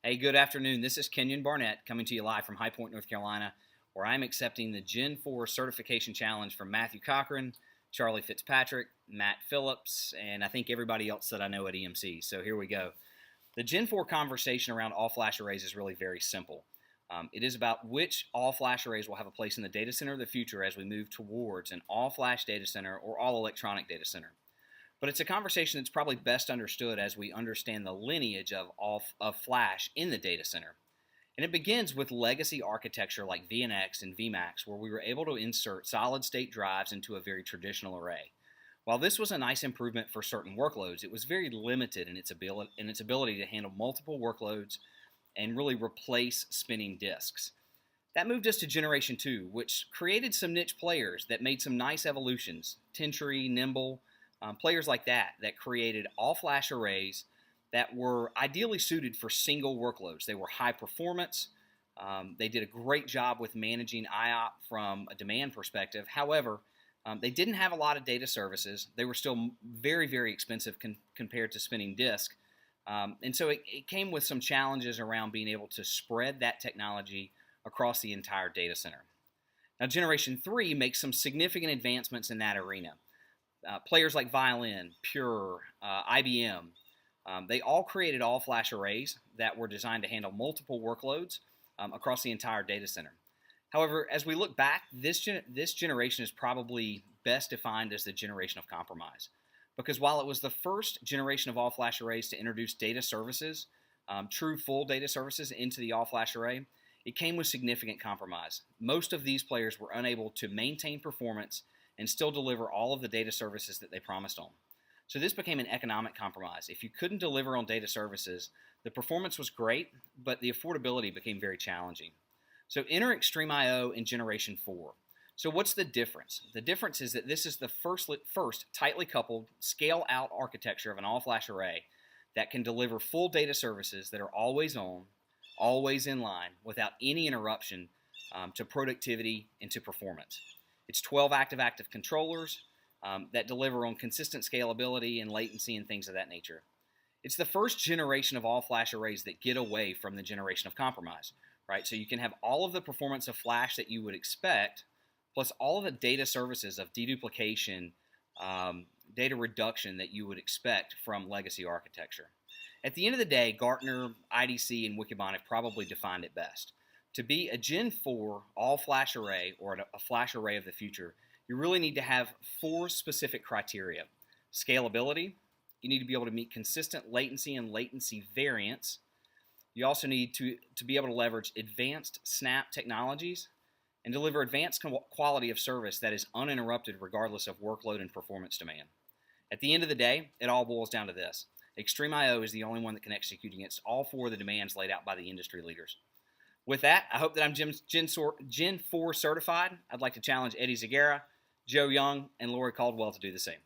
Hey, good afternoon. This is Kenyon Barnett coming to you live from High Point, North Carolina, where I'm accepting the Gen4 Certification Challenge from Matthew Cochran, Charlie Fitzpatrick, Matt Phillips, and I think everybody else that I know at EMC. So here we go. The Gen4 conversation around all-flash arrays is really very simple. It is about which all-flash arrays will have a place in the data center of the future as we move towards an all-flash data center or all-electronic data center. But it's a conversation that's probably best understood as we understand the lineage of flash in the data center. And it begins with legacy architecture like VNX and VMAX, where we were able to insert solid-state drives into a very traditional array. While this was a nice improvement for certain workloads, it was very limited in its ability to handle multiple workloads and really replace spinning disks. That moved us to Generation 2, which created some niche players that made some nice evolutions. Tentry, Nimble, players like that created all-flash arrays that were ideally suited for single workloads. They were high performance. They did a great job with managing IOP from a demand perspective. However, they didn't have a lot of data services. They were still very, very expensive compared to spinning disk. And so it came with some challenges around being able to spread that technology across the entire data center. Now, Generation 3 makes some significant advancements in that arena. Players like Violin, Pure, IBM, they all created all-flash arrays that were designed to handle multiple workloads across the entire data center. However, as we look back, this generation is probably best defined as the generation of compromise. Because while it was the first generation of all-flash arrays to introduce data services, true full data services into the all-flash array, it came with significant compromise. Most of these players were unable to maintain performance and still deliver all of the data services that they promised on. So this became an economic compromise. If you couldn't deliver on data services, the performance was great, but the affordability became very challenging. So enter XtremIO in Generation 4. So what's the difference? The difference is that this is the first tightly coupled, scale-out architecture of an all-flash array that can deliver full data services that are always on, always in line, without any interruption to productivity and to performance. It's 12 active controllers that deliver on consistent scalability and latency and things of that nature. It's the first generation of all-flash arrays that get away from the generation of compromise, right? So you can have all of the performance of flash that you would expect, plus all of the data services of deduplication, data reduction that you would expect from legacy architecture. At the end of the day, Gartner, IDC, and Wikibon have probably defined it best. To be a Gen 4 all-flash array or a flash array of the future, you really need to have 4 specific criteria. Scalability, you need to be able to meet consistent latency and latency variance. You also need to be able to leverage advanced snap technologies and deliver advanced quality of service that is uninterrupted regardless of workload and performance demand. At the end of the day, it all boils down to this. XtremIO is the only one that can execute against all 4 of the demands laid out by the industry leaders. With that, I hope that I'm Gen 4 certified. I'd like to challenge Eddie Zagara, Joe Young, and Lori Caldwell to do the same.